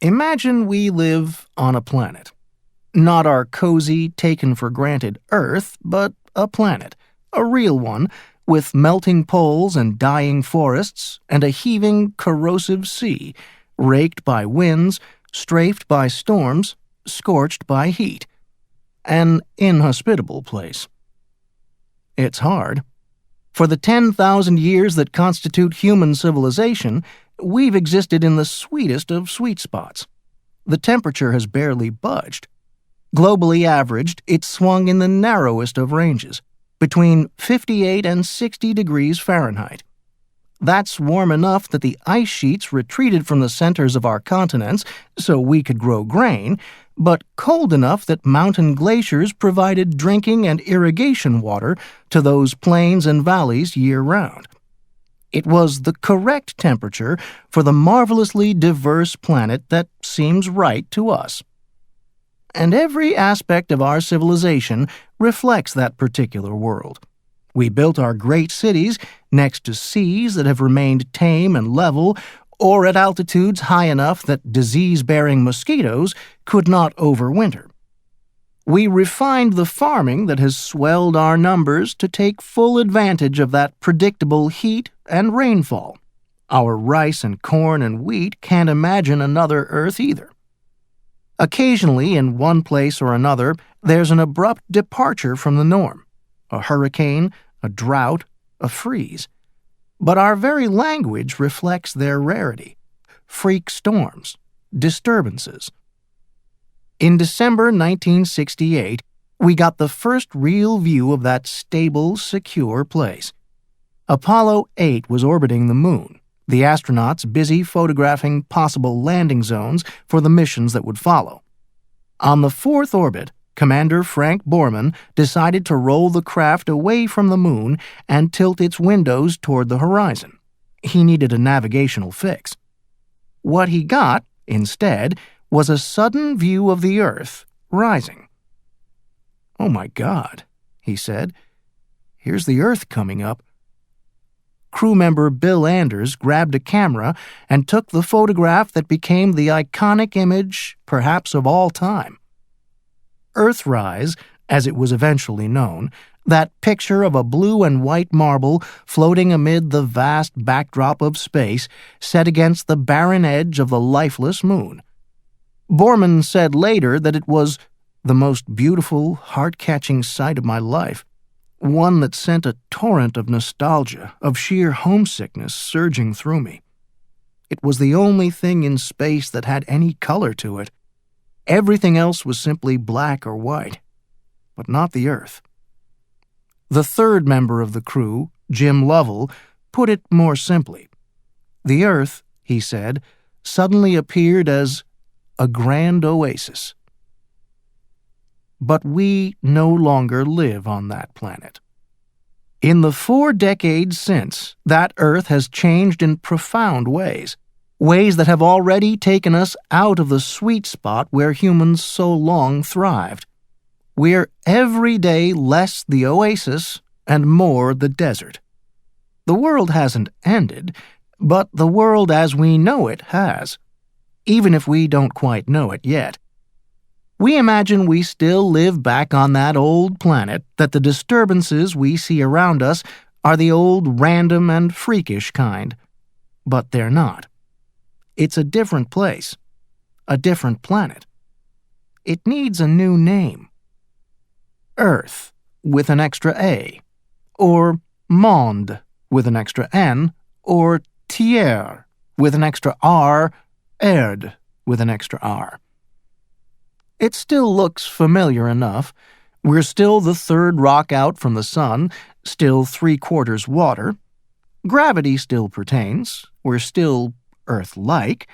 Imagine we live on a planet. Not our cozy, taken-for-granted Earth, but a planet, a real one, with melting poles and dying forests and a heaving, corrosive sea, raked by winds, strafed by storms, scorched by heat. An inhospitable place. It's hard. For the 10,000 years that constitute human civilization, we've existed in the sweetest of sweet spots. The temperature has barely budged. Globally averaged, it's swung in the narrowest of ranges, between 58 and 60 degrees Fahrenheit. That's warm enough that the ice sheets retreated from the centers of our continents so we could grow grain, but cold enough that mountain glaciers provided drinking and irrigation water to those plains and valleys year-round. It was the correct temperature for the marvelously diverse planet that seems right to us. And every aspect of our civilization reflects that particular world. We built our great cities next to seas that have remained tame and level, or at altitudes high enough that disease-bearing mosquitoes could not overwinter. We refined the farming that has swelled our numbers to take full advantage of that predictable heat and rainfall. Our rice and corn and wheat can't imagine another Earth either. Occasionally, in one place or another, there's an abrupt departure from the norm. A hurricane, a drought, a freeze. But our very language reflects their rarity. Freak storms, disturbances. In December 1968, we got the first real view of that stable, secure place. Apollo 8 was orbiting the moon, the astronauts busy photographing possible landing zones for the missions that would follow. On the fourth orbit, Commander Frank Borman decided to roll the craft away from the moon and tilt its windows toward the horizon. He needed a navigational fix. What he got, instead, was a sudden view of the Earth rising. "Oh my God," he said. "Here's the Earth coming up." Crew member Bill Anders grabbed a camera and took the photograph that became the iconic image, perhaps of all time. Earthrise, as it was eventually known, that picture of a blue and white marble floating amid the vast backdrop of space set against the barren edge of the lifeless moon. Borman said later that it was the most beautiful, heart-catching sight of my life, one that sent a torrent of nostalgia, of sheer homesickness surging through me. It was the only thing in space that had any color to it. Everything else was simply black or white, but not the Earth. The third member of the crew, Jim Lovell, put it more simply. The Earth, he said, suddenly appeared as a grand oasis. But we no longer live on that planet. In the 4 decades since, that Earth has changed in profound ways that have already taken us out of the sweet spot where humans so long thrived. We're every day less the oasis and more the desert. The world hasn't ended, but the world as we know it has, even if we don't quite know it yet. We imagine we still live back on that old planet, that the disturbances we see around us are the old random and freakish kind. But they're not. It's a different place, a different planet. It needs a new name. Earth, with an extra A, or Monde, with an extra N, or Terre, with an extra R, Erde, with an extra R. It still looks familiar enough. We're still the third rock out from the sun, still 3/4 water. Gravity still pertains. We're still Earth-like.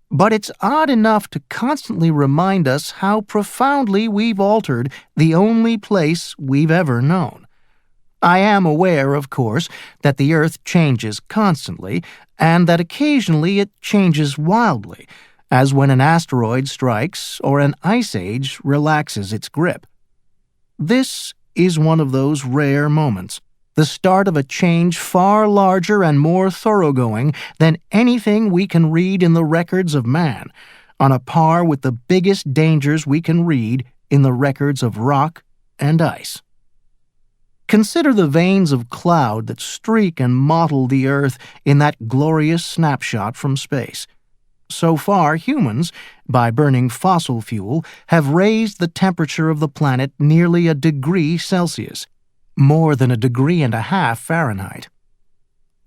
But it's odd enough to constantly remind us how profoundly we've altered the only place we've ever known. I am aware, of course, that the Earth changes constantly, and that occasionally it changes wildly, as when an asteroid strikes or an ice age relaxes its grip. This is one of those rare moments, the start of a change far larger and more thoroughgoing than anything we can read in the records of man, on a par with the biggest dangers we can read in the records of rock and ice. Consider the veins of cloud that streak and mottle the Earth in that glorious snapshot from space. So far, humans, by burning fossil fuel, have raised the temperature of the planet nearly a degree Celsius, more than 1.5 degrees Fahrenheit.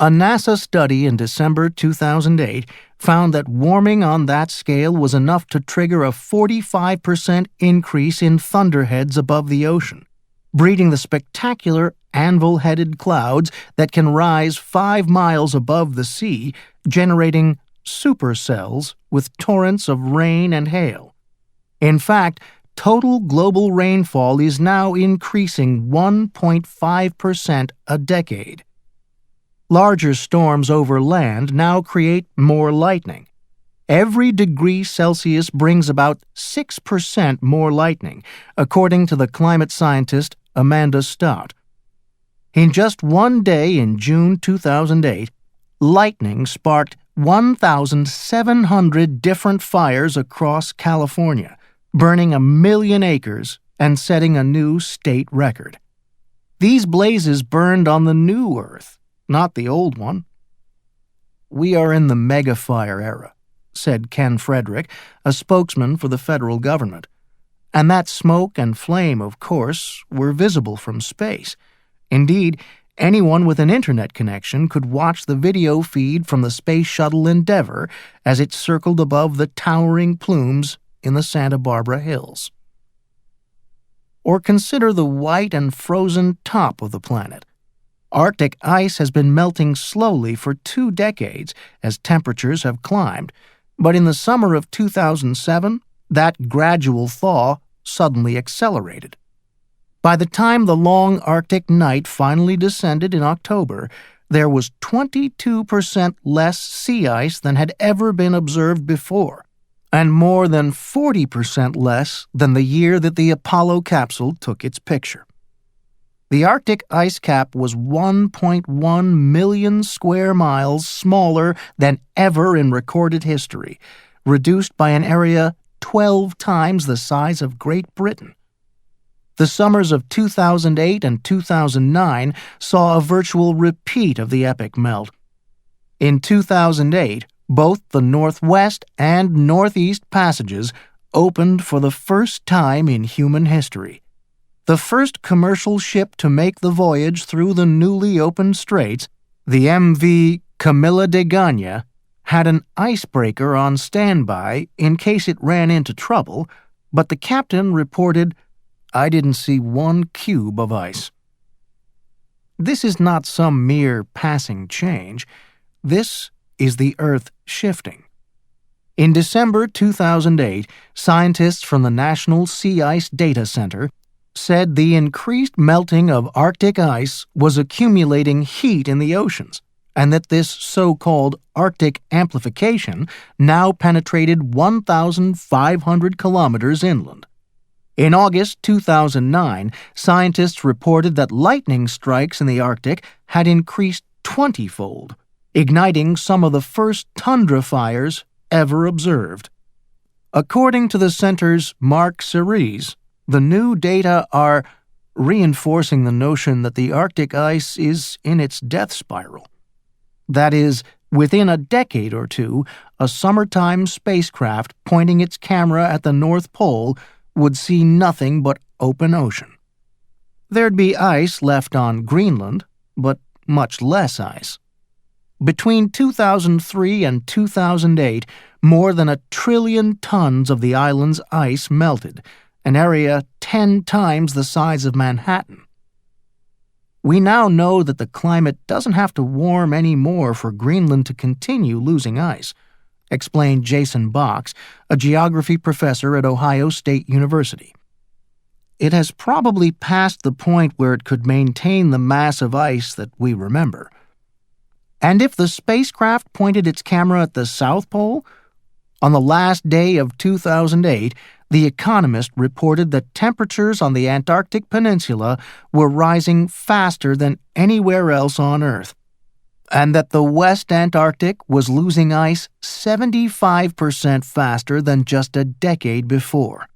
A NASA study in December 2008 found that warming on that scale was enough to trigger a 45% increase in thunderheads above the ocean, breeding the spectacular anvil-headed clouds that can rise 5 miles above the sea, generating supercells with torrents of rain and hail. In fact, total global rainfall is now increasing 1.5% a decade. Larger storms over land now create more lightning. Every degree Celsius brings about 6% more lightning, according to the climate scientist Amanda Stott. In just one day in June 2008, lightning sparked 1,700 different fires across California, burning 1 million acres and setting a new state record. These blazes burned on the new Earth, not the old one. "We are in the mega-fire era," said Ken Frederick, a spokesman for the federal government. And that smoke and flame, of course, were visible from space. Indeed, anyone with an internet connection could watch the video feed from the Space Shuttle Endeavour as it circled above the towering plumes in the Santa Barbara Hills. Or consider the white and frozen top of the planet. Arctic ice has been melting slowly for 2 decades as temperatures have climbed, but in the summer of 2007, that gradual thaw suddenly accelerated. By the time the long Arctic night finally descended in October, there was 22% less sea ice than had ever been observed before, and more than 40% less than the year that the Apollo capsule took its picture. The Arctic ice cap was 1.1 million square miles smaller than ever in recorded history, reduced by an area 12 times the size of Great Britain. The summers of 2008 and 2009 saw a virtual repeat of the epic melt. In 2008, both the Northwest and Northeast Passages opened for the first time in human history. The first commercial ship to make the voyage through the newly opened straits, the MV Camilla de Gagna, had an icebreaker on standby in case it ran into trouble, but the captain reported, "I didn't see one cube of ice." This is not some mere passing change. This is the Earth shifting. In December 2008, scientists from the National Sea Ice Data Center said the increased melting of Arctic ice was accumulating heat in the oceans, and that this so-called Arctic amplification now penetrated 1,500 kilometers inland. In August 2009, scientists reported that lightning strikes in the Arctic had increased 20-fold, igniting some of the first tundra fires ever observed. According to the center's Mark Cerise, the new data are reinforcing the notion that the Arctic ice is in its death spiral. That is, within a decade or two, a summertime spacecraft pointing its camera at the North Pole would see nothing but open ocean. There'd be ice left on Greenland, but much less ice. Between 2003 and 2008, more than 1 trillion tons of the island's ice melted, an area 10 times the size of Manhattan. We now know that the climate doesn't have to warm any more for Greenland to continue losing ice, explained Jason Box, a geography professor at Ohio State University. It has probably passed the point where it could maintain the mass of ice that we remember. And if the spacecraft pointed its camera at the South Pole? On the last day of 2008, The Economist reported that temperatures on the Antarctic Peninsula were rising faster than anywhere else on Earth. and that the West Antarctic was losing ice 75% faster than just a decade before.